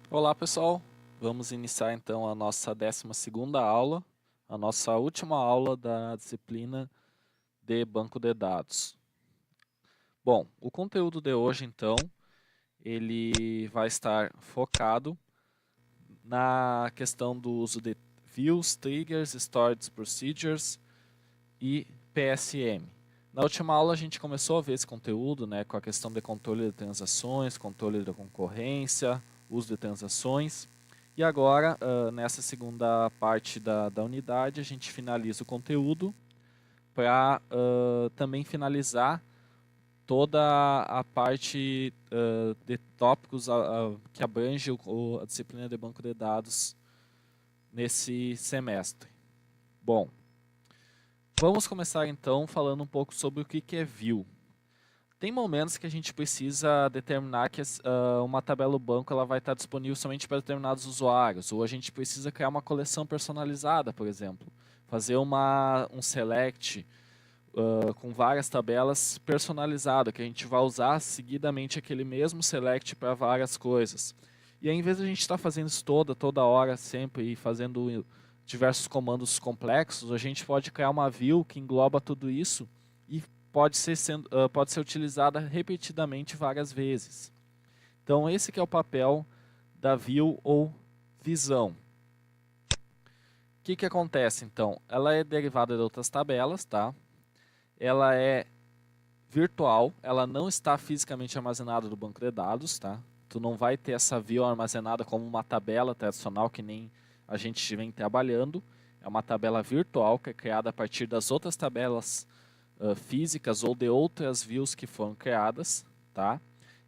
Olá pessoal, vamos iniciar então a nossa 12ª aula, a nossa última aula da disciplina de banco de dados. Bom, o conteúdo de hoje então, ele vai estar focado na questão do uso de views, triggers, storage procedures e PSM. Na última aula a gente começou a ver esse conteúdo, né, com a questão de controle de transações, controle da concorrência, uso de transações. E agora, nessa segunda parte da unidade, a gente finaliza o conteúdo para também finalizar toda a parte de tópicos que abrange a disciplina de banco de dados nesse semestre. Bom, vamos começar então falando um pouco sobre o que é view. Tem momentos que a gente precisa determinar que uma tabela do banco ela vai estar disponível somente para determinados usuários, ou a gente precisa criar uma coleção personalizada, por exemplo. Fazer um select com várias tabelas personalizado, que a gente vai usar seguidamente aquele mesmo select para várias coisas. E aí, em vez de a gente estar fazendo isso toda hora, sempre, e fazendo diversos comandos complexos, a gente pode criar uma view que engloba tudo isso e pode ser utilizada repetidamente várias vezes. Então esse que é o papel da view ou visão. O que acontece então? Ela é derivada de outras tabelas, tá? Ela é virtual, ela não está fisicamente armazenada no banco de dados, tá? Tu não vai ter essa view armazenada como uma tabela tradicional que nem a gente vem trabalhando. É uma tabela virtual que é criada a partir das outras tabelas físicas ou de outras views que foram criadas, tá?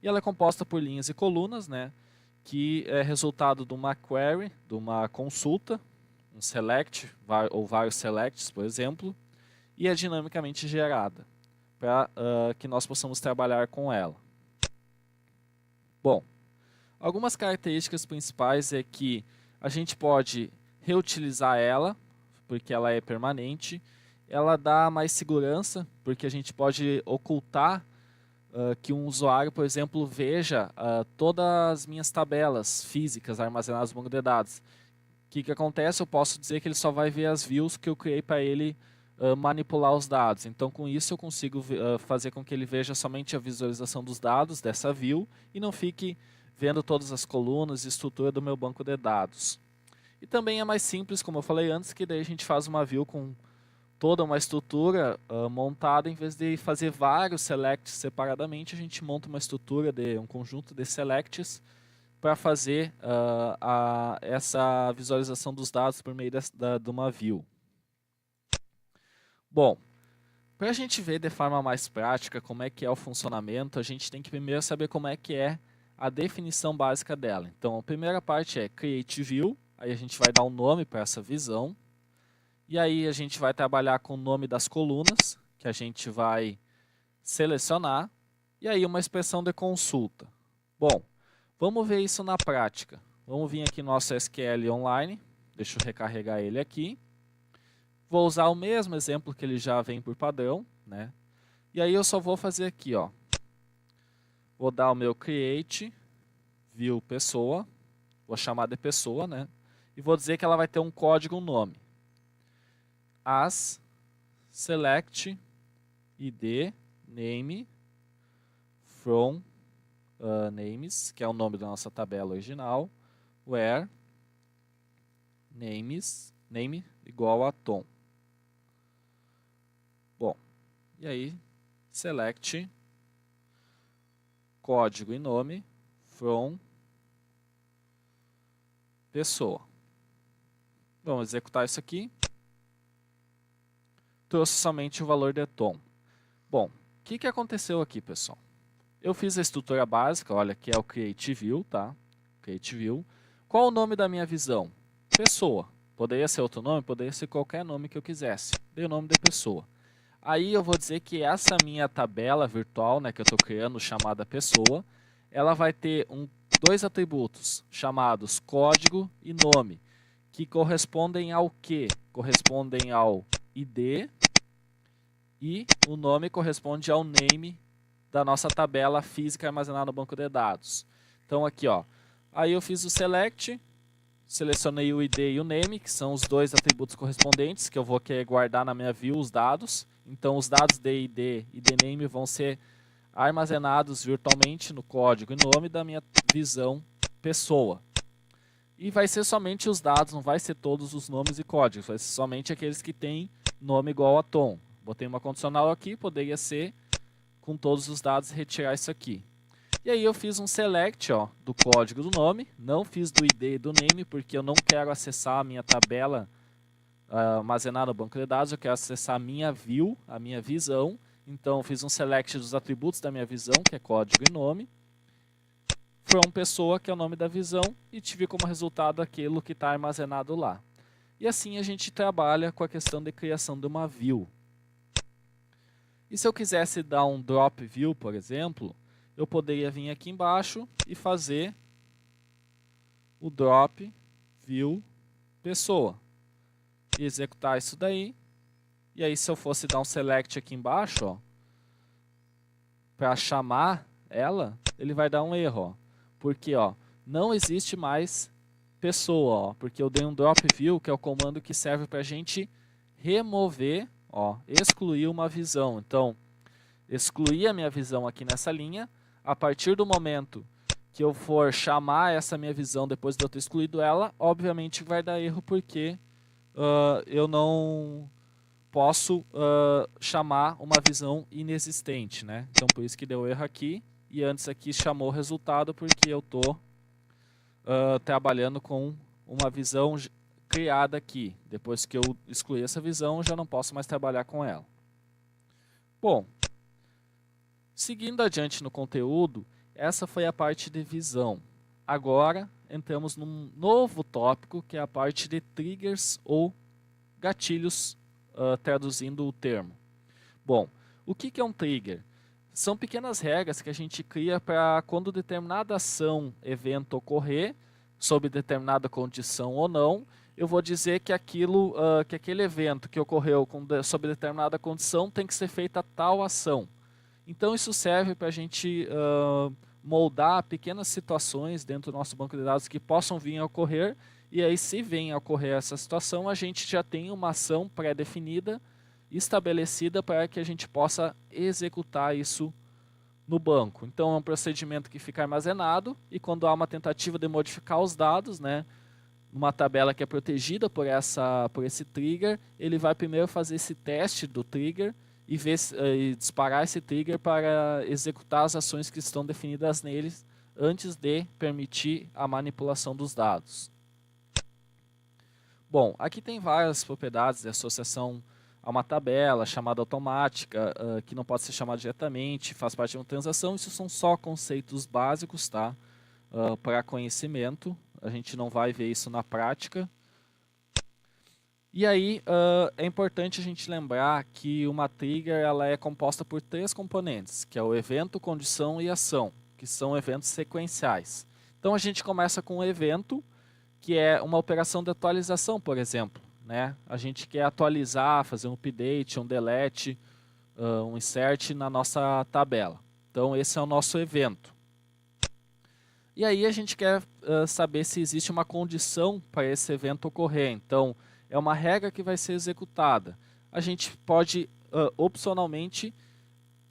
E ela é composta por linhas e colunas, né? Que é resultado de uma query, de uma consulta, um select ou vários selects, por exemplo, e é dinamicamente gerada para que nós possamos trabalhar com ela. Bom, algumas características principais é que a gente pode reutilizar ela, porque ela é permanente. Ela dá mais segurança, porque a gente pode ocultar que um usuário, por exemplo, veja todas as minhas tabelas físicas armazenadas no banco de dados. O que acontece? Eu posso dizer que ele só vai ver as views que eu criei para ele manipular os dados. Então, com isso, eu consigo fazer com que ele veja somente a visualização dos dados dessa view e não fique vendo todas as colunas e estrutura do meu banco de dados. E também é mais simples, como eu falei antes, que daí a gente faz uma view com toda uma estrutura montada, em vez de fazer vários selects separadamente, a gente monta uma estrutura de um conjunto de selects para fazer essa visualização dos dados por meio de uma view. Bom, para a gente ver de forma mais prática como é que é o funcionamento, a gente tem que primeiro saber como é que é a definição básica dela. Então, a primeira parte é Create View, aí a gente vai dar um nome para essa visão, e aí a gente vai trabalhar com o nome das colunas, que a gente vai selecionar, e aí uma expressão de consulta. Bom, vamos ver isso na prática. Vamos vir aqui no nosso SQL Online, deixa eu recarregar ele aqui. Vou usar o mesmo exemplo que ele já vem por padrão, né? E aí eu só vou fazer aqui, ó. Vou dar o meu create view pessoa, vou chamar de pessoa, né? E vou dizer que ela vai ter um código, um nome. As select id name from names, que é o nome da nossa tabela original, where name igual a tom. Bom, e aí select código e nome from pessoa. Vamos executar isso aqui. Trouxe somente o valor de tom. Bom, o que aconteceu aqui, pessoal? Eu fiz a estrutura básica, olha, que é o Create View, tá? Create View. Qual o nome da minha visão? Pessoa. Poderia ser outro nome? Poderia ser qualquer nome que eu quisesse. Dei o nome de pessoa. Aí eu vou dizer que essa minha tabela virtual, né, que eu estou criando, chamada pessoa, ela vai ter dois atributos, chamados código e nome, que correspondem ao quê? Correspondem ao ID e o nome corresponde ao name da nossa tabela física armazenada no banco de dados. Então aqui, ó, Aí eu fiz o select, selecionei o ID e o name, que são os dois atributos correspondentes, que eu vou querer guardar na minha view os dados. Então os dados de ID e de name vão ser armazenados virtualmente no código e nome da minha visão pessoa. E vai ser somente os dados, não vai ser todos os nomes e códigos, vai ser somente aqueles que têm nome igual a Tom. Botei uma condicional aqui, poderia ser com todos os dados retirar isso aqui. E aí eu fiz um select do código do nome, não fiz do ID e do name, porque eu não quero acessar a minha tabela armazenada no banco de dados, eu quero acessar a minha view, a minha visão. Então eu fiz um select dos atributos da minha visão, que é código e nome. From pessoa, que é o nome da visão, e tive como resultado aquilo que está armazenado lá. E assim a gente trabalha com a questão de criação de uma view. E se eu quisesse dar um drop view, por exemplo, eu poderia vir aqui embaixo e fazer o drop view pessoa. E executar isso daí. E aí se eu fosse dar um select aqui embaixo, para chamar ela, ele vai dar um erro. Porque não existe mais pessoa. Porque eu dei um drop view, que é o comando que serve para a gente remover, excluir uma visão. Então, excluir a minha visão aqui nessa linha. A partir do momento que eu for chamar essa minha visão depois de eu ter excluído ela, obviamente vai dar erro porque eu não posso chamar uma visão inexistente, né? Então por isso que deu erro aqui, e antes aqui chamou o resultado porque eu estou trabalhando com uma visão criada aqui. Depois que eu excluir essa visão, eu já não posso mais trabalhar com ela. Bom, seguindo adiante no conteúdo, essa foi a parte de visão. Agora entramos num novo tópico, que é a parte de triggers ou gatilhos, traduzindo o termo. Bom, o que é um trigger? São pequenas regras que a gente cria para quando determinada ação, evento ocorrer, sob determinada condição ou não, eu vou dizer que aquele evento que ocorreu sob determinada condição tem que ser feita tal ação. Então isso serve para a gente moldar pequenas situações dentro do nosso banco de dados que possam vir a ocorrer, e aí se vem a ocorrer essa situação, a gente já tem uma ação pré-definida, estabelecida para que a gente possa executar isso no banco. Então é um procedimento que fica armazenado, e quando há uma tentativa de modificar os dados, né, numa tabela que é protegida por esse trigger, ele vai primeiro fazer esse teste do trigger e disparar esse trigger para executar as ações que estão definidas neles antes de permitir a manipulação dos dados. Bom, aqui tem várias propriedades de associação a uma tabela, chamada automática, que não pode ser chamada diretamente, faz parte de uma transação. Isso são só conceitos básicos, tá? Para conhecimento, a gente não vai ver isso na prática. E aí é importante a gente lembrar que uma trigger ela é composta por 3 componentes, que é o evento, condição e ação, que são eventos sequenciais. Então a gente começa com um evento, que é uma operação de atualização, por exemplo, né? A gente quer atualizar, fazer um update, um delete, um insert na nossa tabela. Então esse é o nosso evento. E aí a gente quer saber se existe uma condição para esse evento ocorrer. Então é uma regra que vai ser executada. A gente pode opcionalmente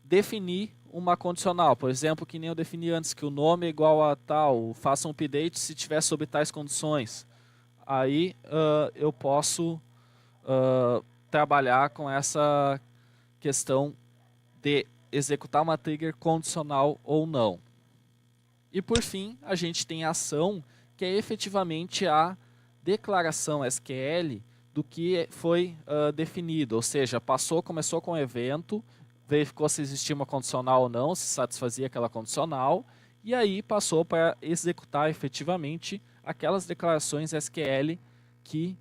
definir uma condicional, por exemplo, que nem eu defini antes, que o nome é igual a tal, faça um update se tiver sob tais condições. Aí eu posso trabalhar com essa questão de executar uma trigger condicional ou não. E por fim, a gente tem a ação, que é efetivamente a declaração SQL do que foi definido, ou seja, começou com o evento, verificou se existia uma condicional ou não, se satisfazia aquela condicional, e aí passou para executar efetivamente aquelas declarações SQL que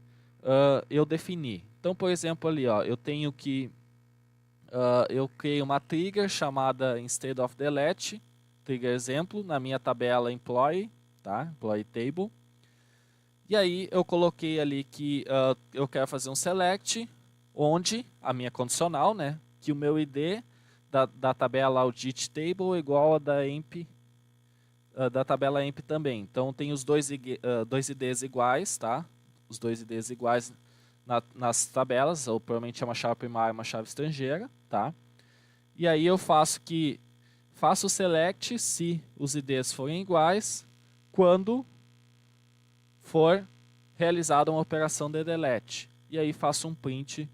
eu defini. Então, por exemplo, ali eu tenho que eu criei uma trigger chamada instead-of-delete, trigger exemplo, na minha tabela employee, tá? Employee table. E aí eu coloquei ali que eu quero fazer um select, onde a minha condicional, né, que o meu ID da tabela audit table é igual a da emp da tabela EMP também. Então tem os dois IDs iguais, tá? Os dois IDs iguais nas tabelas, ou provavelmente é uma chave primária e uma chave estrangeira, tá? E aí eu faço o select se os IDs forem iguais, quando for realizada uma operação de delete. E aí faço um print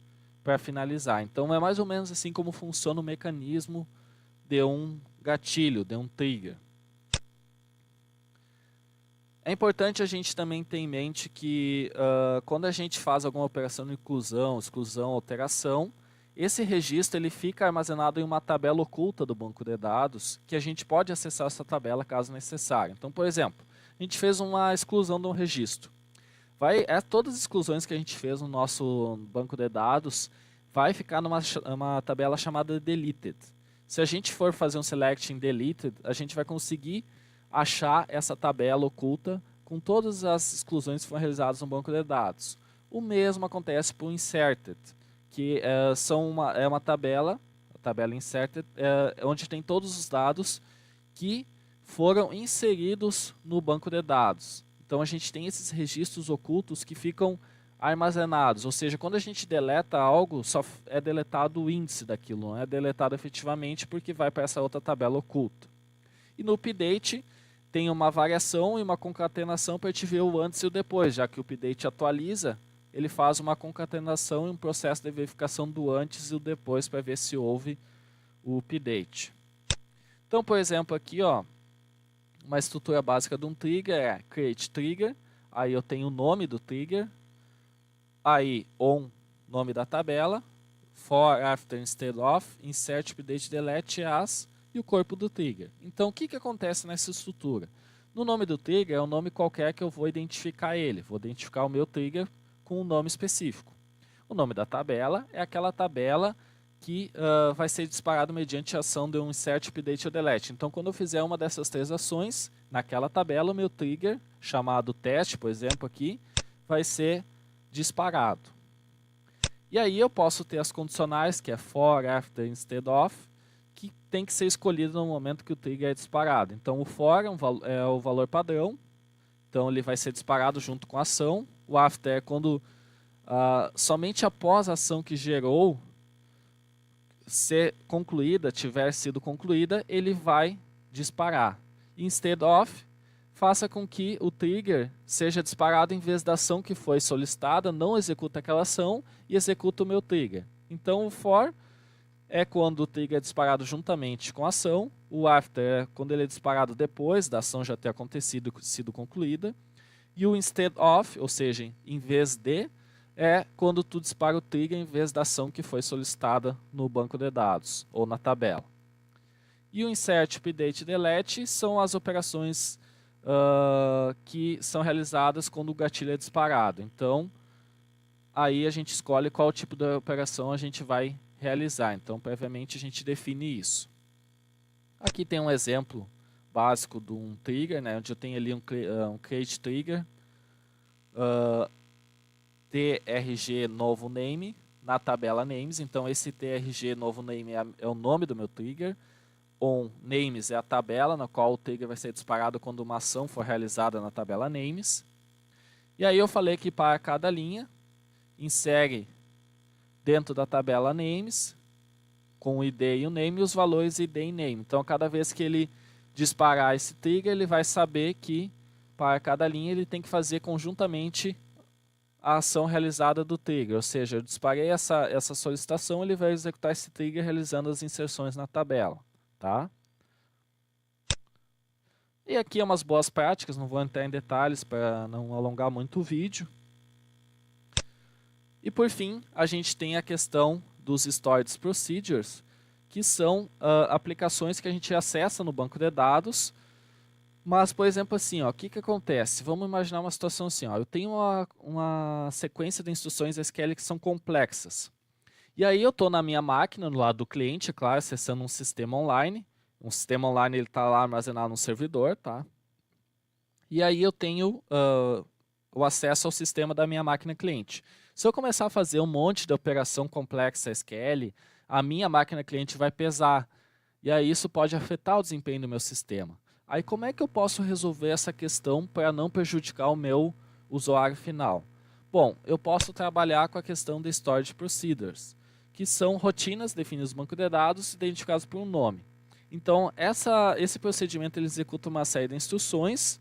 para finalizar. Então é mais ou menos assim como funciona o mecanismo de um gatilho, de um trigger. É importante a gente também ter em mente que quando a gente faz alguma operação de inclusão, exclusão, alteração, esse registro ele fica armazenado em uma tabela oculta do banco de dados, que a gente pode acessar essa tabela caso necessário. Então, por exemplo, a gente fez uma exclusão de um registro. Todas as exclusões que a gente fez no nosso banco de dados vai ficar numa tabela chamada deleted. Se a gente for fazer um select em deleted, a gente vai conseguir achar essa tabela oculta com todas as exclusões que foram realizadas no banco de dados. O mesmo acontece para o inserted, que é uma tabela, a tabela inserted, onde tem todos os dados que foram inseridos no banco de dados. Então a gente tem esses registros ocultos que ficam armazenados, ou seja, quando a gente deleta algo, só é deletado o índice daquilo, não é deletado efetivamente porque vai para essa outra tabela oculta. E no update tem uma variação e uma concatenação para a gente ver o antes e o depois, já que o update atualiza, ele faz uma concatenação e um processo de verificação do antes e o depois para ver se houve o update. Então, por exemplo, aqui, ó, uma estrutura básica de um trigger é create trigger, aí eu tenho o nome do trigger, aí on, nome da tabela, for, after, instead of, insert, update, delete, as, e o corpo do trigger. Então, o que acontece nessa estrutura? No nome do trigger é um nome qualquer que eu vou identificar ele, vou identificar o meu trigger com um nome específico. O nome da tabela é aquela tabela que vai ser disparado mediante a ação de um insert, update ou delete. Então, quando eu fizer uma dessas três ações, naquela tabela, o meu trigger, chamado teste, por exemplo, aqui, vai ser disparado. E aí eu posso ter as condicionais, que é for, after, instead of, que tem que ser escolhido no momento que o trigger é disparado. Então, o for é o valor padrão, então ele vai ser disparado junto com a ação. O after é quando somente após a ação que gerou ser concluída, tiver sido concluída, ele vai disparar. Instead of, faça com que o trigger seja disparado em vez da ação que foi solicitada, não executa aquela ação e executa o meu trigger. Então o for é quando o trigger é disparado juntamente com a ação, o after é quando ele é disparado depois da ação já ter acontecido e sido concluída, e o instead of, ou seja, em vez de, é quando tu dispara o trigger em vez da ação que foi solicitada no banco de dados ou na tabela. E o insert, update e delete são as operações que são realizadas quando o gatilho é disparado. Então, aí a gente escolhe qual tipo de operação a gente vai realizar. Então, previamente a gente define isso. Aqui tem um exemplo básico de um trigger, né, onde eu tenho ali um create trigger, trg novo name na tabela names. Então esse trg novo name é o nome do meu trigger. On names é a tabela na qual o trigger vai ser disparado quando uma ação for realizada na tabela names. E aí eu falei que para cada linha insere dentro da tabela names com o id e o name os valores id e name. Então cada vez que ele disparar esse trigger, ele vai saber que para cada linha ele tem que fazer conjuntamente a ação realizada do trigger, ou seja, eu disparei essa solicitação, ele vai executar esse trigger realizando as inserções na tabela, tá? E aqui é umas boas práticas, não vou entrar em detalhes para não alongar muito o vídeo. E por fim, a gente tem a questão dos Storage Procedures, que são aplicações que a gente acessa no banco de dados. Mas, por exemplo, assim, ó, o que acontece? Vamos imaginar uma situação assim, ó, eu tenho uma sequência de instruções SQL que são complexas. E aí eu estou na minha máquina, no lado do cliente, é claro, acessando um sistema online. Um sistema online está lá armazenado no servidor, tá? E aí eu tenho o acesso ao sistema da minha máquina cliente. Se eu começar a fazer um monte de operação complexa SQL, a minha máquina cliente vai pesar. E aí isso pode afetar o desempenho do meu sistema. Aí como é que eu posso resolver essa questão para não prejudicar o meu usuário final? Bom, eu posso trabalhar com a questão de Storage Procedures, que são rotinas definidas no banco de dados identificadas por um nome. Então, esse procedimento ele executa uma série de instruções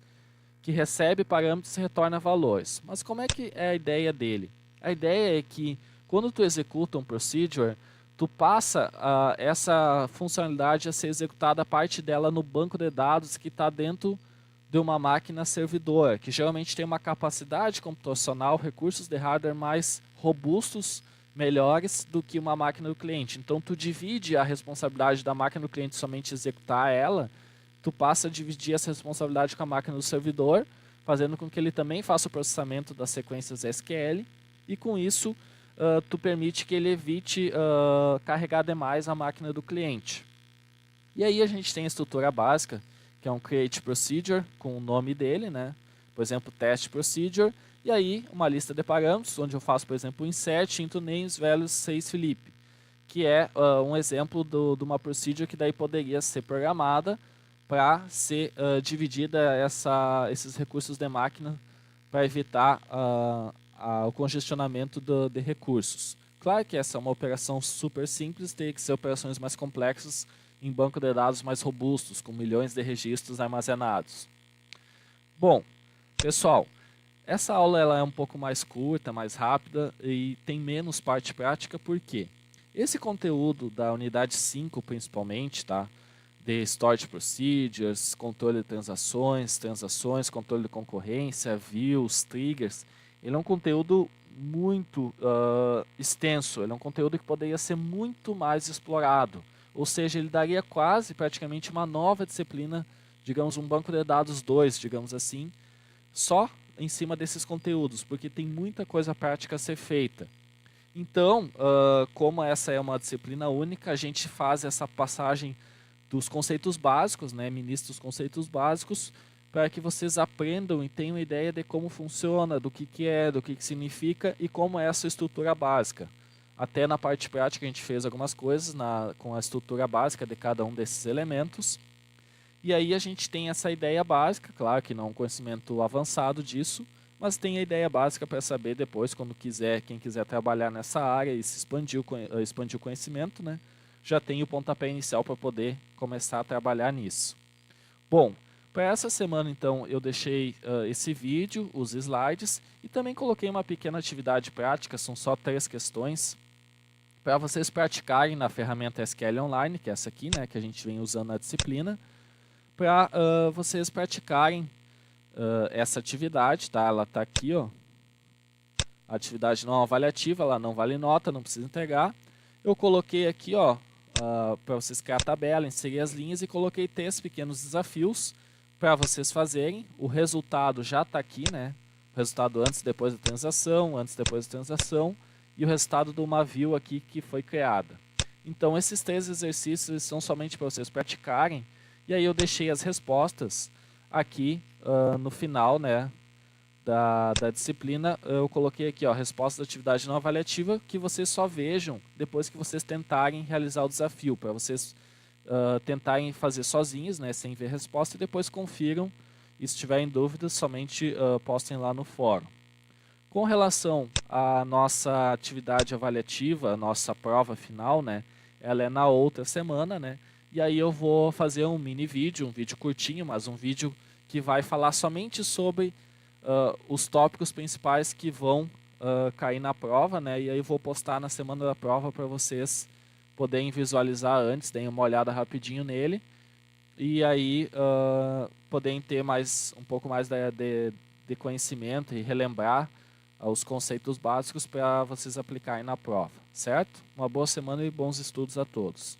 que recebe parâmetros e retorna valores. Mas como é que é a ideia dele? A ideia é que quando tu executa um procedure, tu passa essa funcionalidade a ser executada, a parte dela no banco de dados que está dentro de uma máquina servidora, que geralmente tem uma capacidade computacional, recursos de hardware mais robustos, melhores do que uma máquina do cliente. Então tu divide a responsabilidade da máquina do cliente somente executar ela, tu passa a dividir essa responsabilidade com a máquina do servidor, fazendo com que ele também faça o processamento das sequências SQL, e com isso tu permite que ele evite carregar demais a máquina do cliente. E aí a gente tem a estrutura básica, que é um create procedure com o nome dele, né? Por exemplo, test procedure, e aí uma lista de parâmetros, onde eu faço, por exemplo, insert into names values 6 Felipe, que é um exemplo de uma procedure que daí poderia ser programada para ser dividida esses recursos de máquina para evitar o congestionamento de recursos. Claro que essa é uma operação super simples, tem que ser operações mais complexas em banco de dados mais robustos, com milhões de registros armazenados. Bom, pessoal, essa aula ela é um pouco mais curta, mais rápida e tem menos parte prática, por quê? Esse conteúdo da unidade 5, principalmente, tá? De Storage Procedures, controle de transações, controle de concorrência, views, triggers, ele é um conteúdo muito extenso, ele é um conteúdo que poderia ser muito mais explorado. Ou seja, ele daria quase, praticamente, uma nova disciplina, digamos, um banco de dados 2, digamos assim, só em cima desses conteúdos, porque tem muita coisa prática a ser feita. Então, como essa é uma disciplina única, a gente faz essa passagem dos conceitos básicos, né, ministra os conceitos básicos, para que vocês aprendam e tenham ideia de como funciona, do que é, do que significa e como é essa estrutura básica. Até na parte prática a gente fez algumas coisas com a estrutura básica de cada um desses elementos. E aí a gente tem essa ideia básica, claro que não um conhecimento avançado disso, mas tem a ideia básica para saber depois, quando quiser, quem quiser trabalhar nessa área e se expandir o conhecimento, né, já tem o pontapé inicial para poder começar a trabalhar nisso. Bom, para essa semana então eu deixei esse vídeo, os slides, e também coloquei uma pequena atividade prática, são só 3 questões, para vocês praticarem na ferramenta SQL Online, que é essa aqui, né, que a gente vem usando na disciplina, para vocês praticarem essa atividade, tá? Ela está aqui, ó. A atividade não avaliativa, ela não vale nota, não precisa entregar. Eu coloquei aqui, ó, para vocês criar a tabela, inserir as linhas e coloquei 3 pequenos desafios para vocês fazerem. O resultado já está aqui, né? O resultado antes e depois da transação, antes e depois da transação, e o resultado de uma view aqui que foi criada. Então, esses 3 exercícios são somente para vocês praticarem, e aí eu deixei as respostas aqui no final, né, da disciplina. Eu coloquei aqui, ó, resposta da atividade não avaliativa, que vocês só vejam depois que vocês tentarem realizar o desafio, para vocês tentarem fazer sozinhos, né, sem ver resposta, e depois confiram, e se tiverem dúvidas, somente postem lá no fórum. Com relação à nossa atividade avaliativa, a nossa prova final, né, ela é na outra semana, né, e aí eu vou fazer um mini vídeo, um vídeo curtinho, mas um vídeo que vai falar somente sobre os tópicos principais que vão cair na prova, né, e aí eu vou postar na semana da prova para vocês poderem visualizar antes, deem uma olhada rapidinho nele, e aí poderem ter um pouco mais de conhecimento e relembrar os conceitos básicos para vocês aplicarem na prova, certo? Uma boa semana e bons estudos a todos.